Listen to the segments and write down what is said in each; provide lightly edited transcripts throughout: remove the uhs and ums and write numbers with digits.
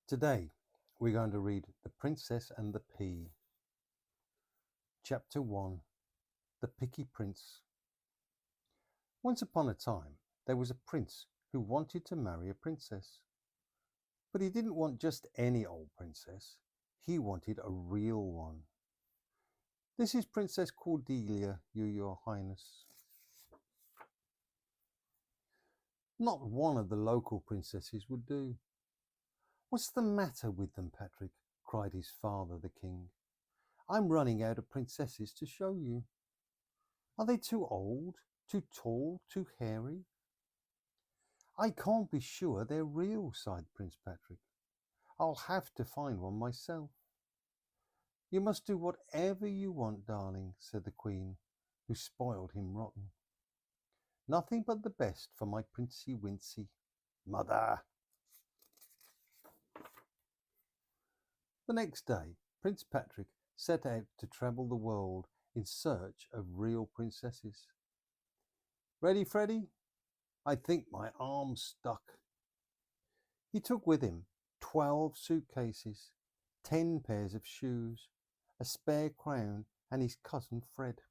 Today, we're going to read The Princess and the Pea. Chapter 1, The Picky Prince. Once upon a time, there was a prince who wanted to marry a princess. But he didn't want just any old princess. He wanted a real one. This is Princess Cordelia, your highness. Not one of the local princesses would do. What's the matter with them, Patrick? Cried his father, the king. I'm running out of princesses to show you. Are they too old, too tall, too hairy? I can't be sure they're real, sighed Prince Patrick. I'll have to find one myself. You must do whatever you want, darling, said the queen, who spoiled him rotten. Nothing but the best for my Princey Wincy. Mother! The next day, Prince Patrick set out to travel the world in search of real princesses. Ready, Freddie? I think my arm's stuck. He took with him 12 suitcases, 10 pairs of shoes, a spare crown, and his cousin Fred.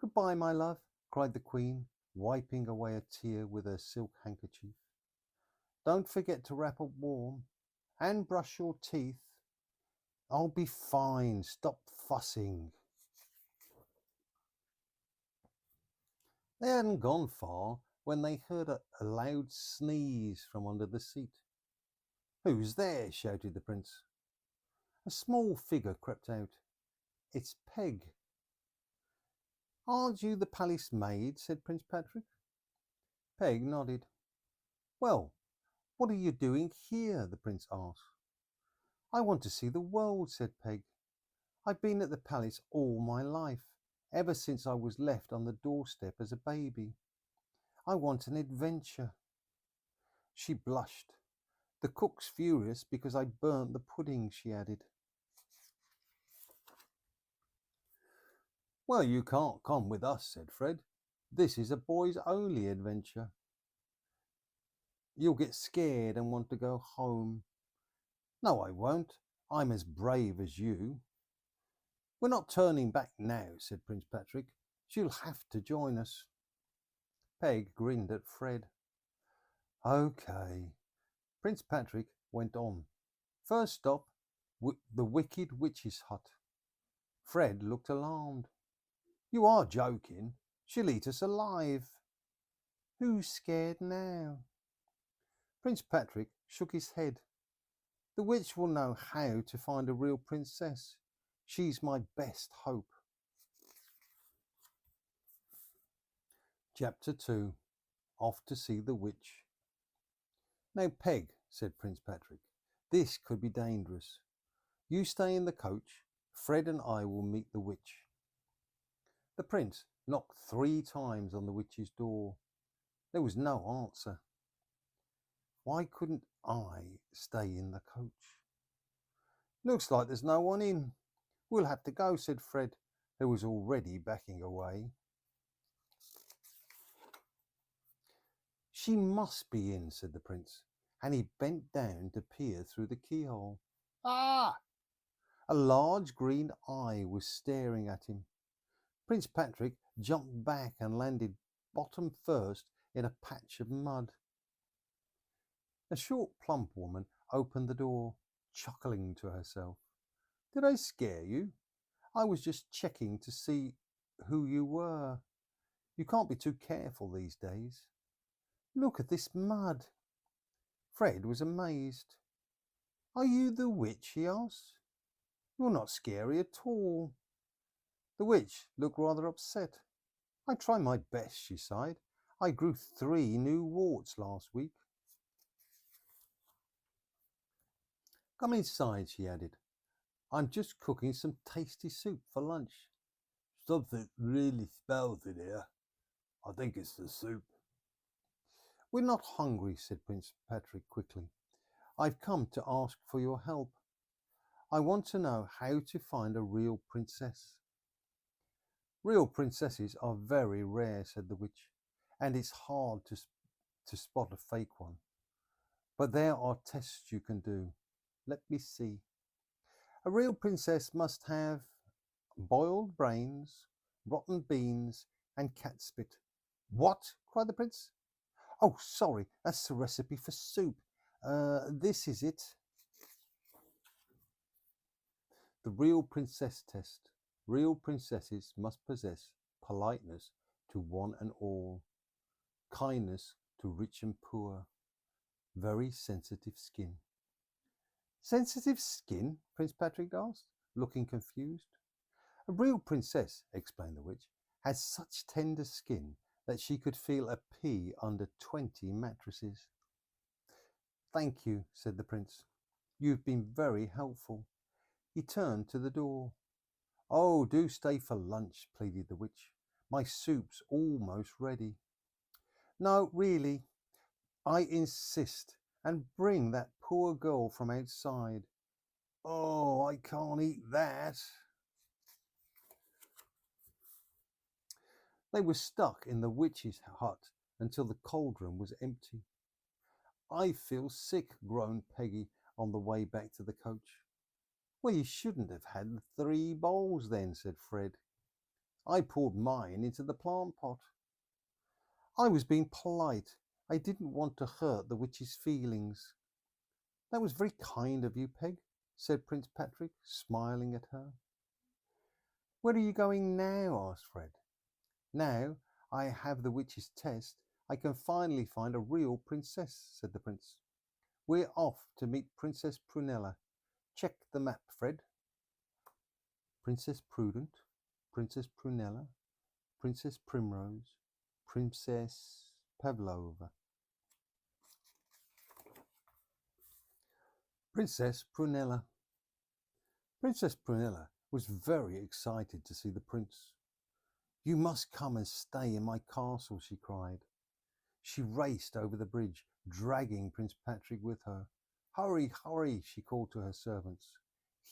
Goodbye, my love, cried the queen, wiping away a tear with her silk handkerchief. Don't forget to wrap up warm and brush your teeth. I'll be fine. Stop fussing. They hadn't gone far when they heard a loud sneeze from under the seat. Who's there? Shouted the prince. A small figure crept out. It's Peg. Aren't you the palace maid? Said Prince Patrick. Peg nodded. Well, what are you doing here? The prince asked. I want to see the world, said Peg. I've been at the palace all my life, ever since I was left on the doorstep as a baby. I want an adventure. She blushed. The cook's furious because I burnt the pudding, she added. Well, you can't come with us, said Fred. This is a boys-only adventure. You'll get scared and want to go home. No, I won't. I'm as brave as you. We're not turning back now, said Prince Patrick. She'll have to join us. Peg grinned at Fred. Okay. Prince Patrick went on. First stop, the Wicked Witch's hut. Fred looked alarmed. You are joking. She'll eat us alive. Who's scared now? Prince Patrick shook his head. The witch will know how to find a real princess. She's my best hope. Chapter 2. Off to see the witch. Now, Peg, said Prince Patrick, this could be dangerous. You stay in the coach. Fred and I will meet the witch. The prince knocked 3 times on the witch's door. There was no answer. Why couldn't I stay in the coach? Looks like there's no one in. We'll have to go, said Fred, who was already backing away. She must be in, said the prince, and he bent down to peer through the keyhole. Ah! A large green eye was staring at him. Prince Patrick jumped back and landed bottom first in a patch of mud. A short, plump woman opened the door, chuckling to herself. Did I scare you? I was just checking to see who you were. You can't be too careful these days. Look at this mud. Fred was amazed. Are you the witch? He asked. You're not scary at all. The witch looked rather upset. I try my best, she sighed. I grew 3 new warts last week. Come inside, she added. I'm just cooking some tasty soup for lunch. Something really smells in here. I think it's the soup. We're not hungry, said Prince Patrick quickly. I've come to ask for your help. I want to know how to find a real princess. Real princesses are very rare, said the witch, and it's hard to spot a fake one. But there are tests you can do. Let me see. A real princess must have boiled brains, rotten beans, and cat spit. What? Cried the prince. Oh, sorry, that's the recipe for soup. This is it. The real princess test. Real princesses must possess politeness to one and all, kindness to rich and poor, very sensitive skin. Sensitive skin? Prince Patrick asked, looking confused. A real princess, explained the witch, has such tender skin that she could feel a pea under 20 mattresses. Thank you, said the prince. You've been very helpful. He turned to the door. Oh, do stay for lunch, pleaded the witch. My soup's almost ready. No, really, I insist, and bring that poor girl from outside. Oh, I can't eat that. They were stuck in the witch's hut until the cauldron was empty. I feel sick, groaned Peggy on the way back to the coach. Well, you shouldn't have had 3 bowls then, said Fred. I poured mine into the plant pot. I was being polite. I didn't want to hurt the witch's feelings. That was very kind of you, Peg, said Prince Patrick, smiling at her. Where are you going now? Asked Fred. Now I have the witch's test, I can finally find a real princess, said the prince. We're off to meet Princess Prunella. Check the map, Fred. Princess Prudent, Princess Prunella, Princess Primrose, Princess Pavlova. Princess Prunella. Princess Prunella was very excited to see the prince. You must come and stay in my castle, she cried. She raced over the bridge, dragging Prince Patrick with her. Hurry, hurry, she called to her servants.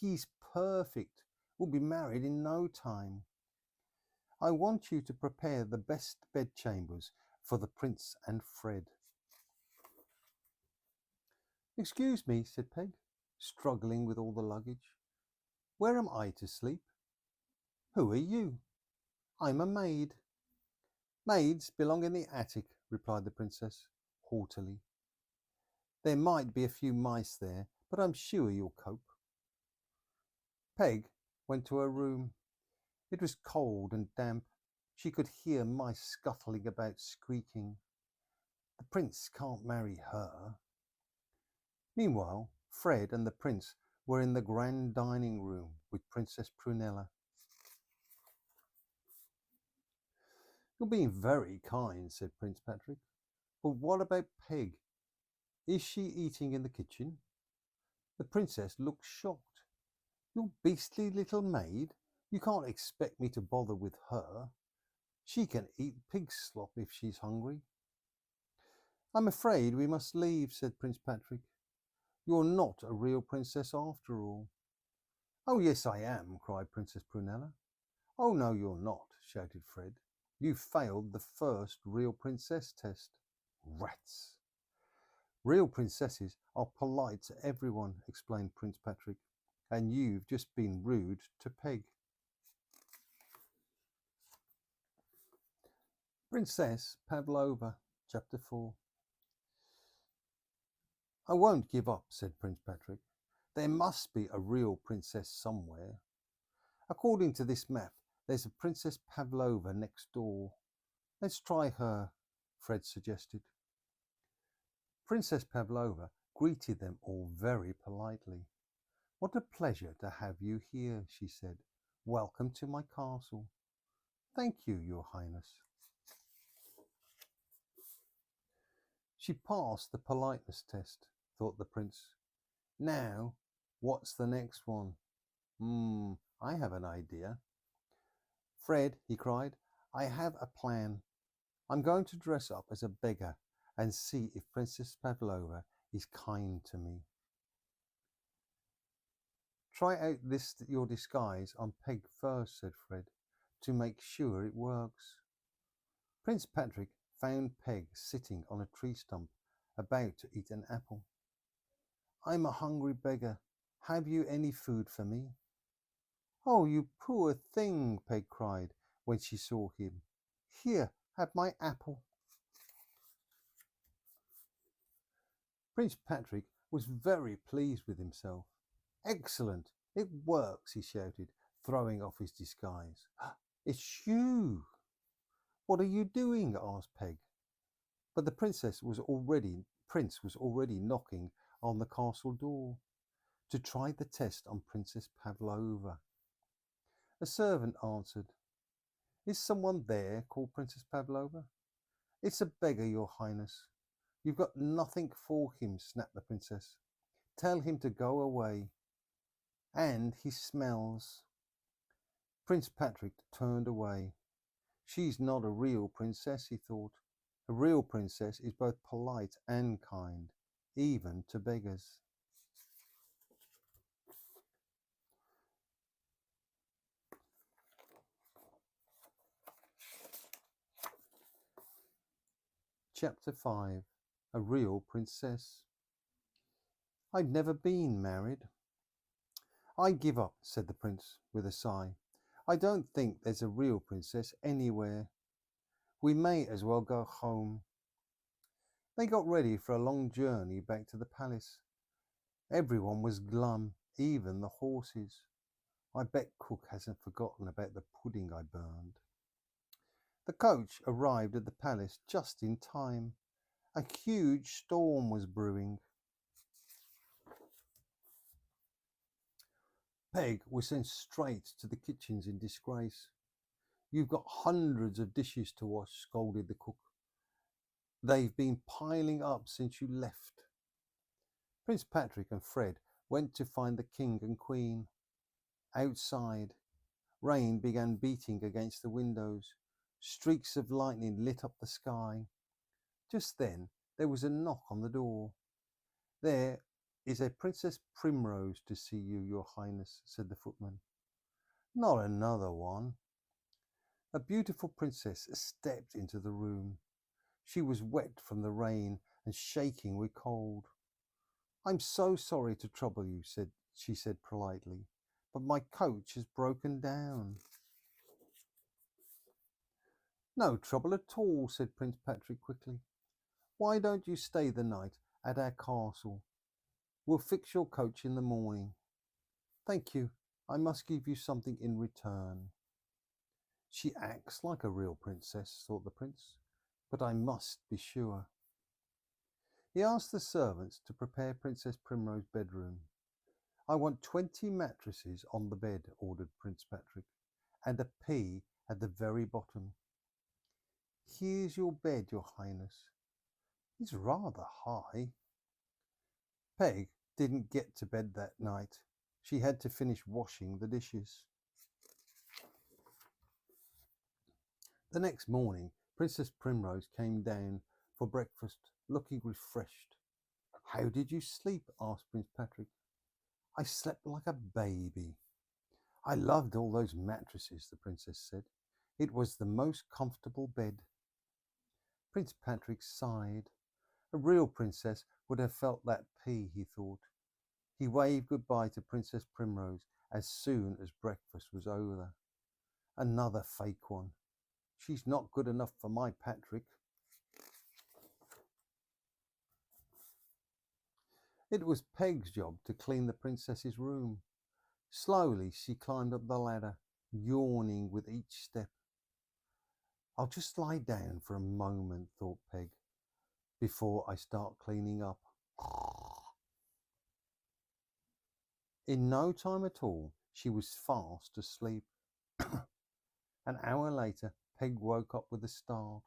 He's perfect. We'll be married in no time. I want you to prepare the best bedchambers for the prince and Fred. Excuse me, said Peg, struggling with all the luggage. Where am I to sleep? Who are you? I'm a maid. Maids belong in the attic, replied the princess, haughtily. There might be a few mice there, but I'm sure you'll cope. Peg went to her room. It was cold and damp. She could hear mice scuttling about, squeaking. The prince can't marry her. Meanwhile, Fred and the prince were in the grand dining room with Princess Prunella. You're being very kind, said Prince Patrick. But what about Peg? Is she eating in the kitchen? The princess looked shocked. You beastly little maid. You can't expect me to bother with her. She can eat pig slop if she's hungry. I'm afraid we must leave, said Prince Patrick. You're not a real princess after all. Oh, yes, I am, cried Princess Prunella. Oh, no, you're not, shouted Fred. You failed the first real princess test. Rats. Real princesses are polite to everyone, explained Prince Patrick, and you've just been rude to Peg. Princess Pavlova, Chapter 4. I won't give up, said Prince Patrick. There must be a real princess somewhere. According to this map, there's a Princess Pavlova next door. Let's try her, Fred suggested. Princess Pavlova greeted them all very politely. What a pleasure to have you here, she said. Welcome to my castle. Thank you, Your Highness. She passed the politeness test, thought the prince. Now, what's the next one? I have an idea. Fred, he cried, I have a plan. I'm going to dress up as a beggar and see if Princess Pavlova is kind to me. Try out your disguise on Peg first, said Fred, to make sure it works. Prince Patrick found Peg sitting on a tree stump, about to eat an apple. I'm a hungry beggar. Have you any food for me? Oh, you poor thing, Peg cried when she saw him. Here, have my apple. Prince Patrick was very pleased with himself. Excellent! It works, he shouted, throwing off his disguise. It's you! What are you doing? Asked Peg. But the prince was already knocking on the castle door to try the test on Princess Pavlova. A servant answered. Is someone there? Called Princess Pavlova. It's a beggar, your highness. You've got nothing for him, snapped the princess. Tell him to go away. And he smells. Prince Patrick turned away. She's not a real princess, he thought. A real princess is both polite and kind, even to beggars. Chapter 5. A Real Princess. I've never been married. I give up, said the prince with a sigh. I don't think there's a real princess anywhere. We may as well go home. They got ready for a long journey back to the palace. Everyone was glum, even the horses. I bet Cook hasn't forgotten about the pudding I burned. The coach arrived at the palace just in time. A huge storm was brewing. Peg was sent straight to the kitchens in disgrace. You've got hundreds of dishes to wash, scolded the cook. They've been piling up since you left. Prince Patrick and Fred went to find the king and queen. Outside, rain began beating against the windows. Streaks of lightning lit up the sky. Just then, there was a knock on the door. There is a Princess Primrose to see you, your highness, said the footman. Not another one. A beautiful princess stepped into the room. She was wet from the rain and shaking with cold. I'm so sorry to trouble you, she said politely, but my coach has broken down. No trouble at all, said Prince Patrick quickly. Why don't you stay the night at our castle? We'll fix your coach in the morning. Thank you. I must give you something in return. She acts like a real princess, thought the prince, but I must be sure. He asked the servants to prepare Princess Primrose's bedroom. I want 20 mattresses on the bed, ordered Prince Patrick, and a P at the very bottom. Here's your bed, your highness. It's rather high. Peg didn't get to bed that night. She had to finish washing the dishes. The next morning, Princess Primrose came down for breakfast, looking refreshed. How did you sleep? Asked Prince Patrick. I slept like a baby. I loved all those mattresses, the princess said. It was the most comfortable bed. Prince Patrick sighed. A real princess would have felt that pea, he thought. He waved goodbye to Princess Primrose as soon as breakfast was over. Another fake one. She's not good enough for my Patrick. It was Peg's job to clean the princess's room. Slowly she climbed up the ladder, yawning with each step. I'll just lie down for a moment, thought Peg, before I start cleaning up. In no time at all, she was fast asleep. An hour later, Peg woke up with a start.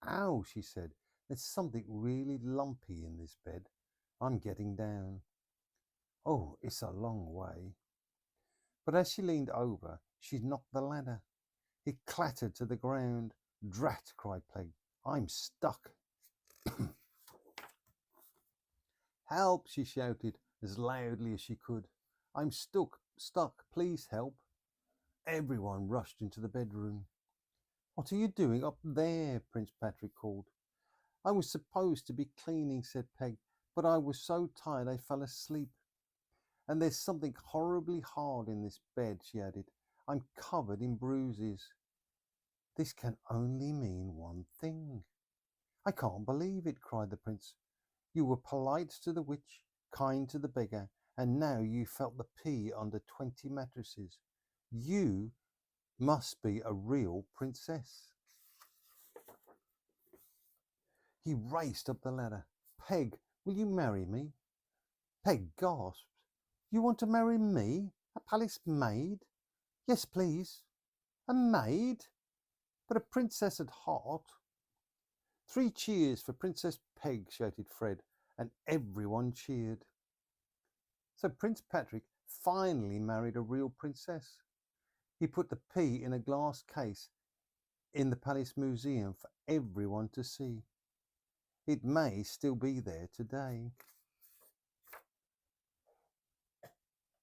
Ow, she said, there's something really lumpy in this bed. I'm getting down. Oh, it's a long way. But as she leaned over, she knocked the ladder. It clattered to the ground. Drat, cried Peg. I'm stuck. Help, she shouted as loudly as she could. I'm stuck, please help. Everyone rushed into the bedroom. What are you doing up there? Prince Patrick called. I was supposed to be cleaning, said Peg, but I was so tired I fell asleep. And there's something horribly hard in this bed, she added. I'm covered in bruises. This can only mean one thing. I can't believe it, cried the prince. You were polite to the witch, kind to the beggar, and now you felt the pea under 20 mattresses. You must be a real princess. He raced up the ladder. Peg, will you marry me? Peg gasped. You want to marry me, a palace maid? Yes, please. A maid? But a princess at heart. 3 cheers for Princess Peg, shouted Fred, and everyone cheered. So Prince Patrick finally married a real princess. He put the pea in a glass case in the Palace Museum for everyone to see. It may still be there today.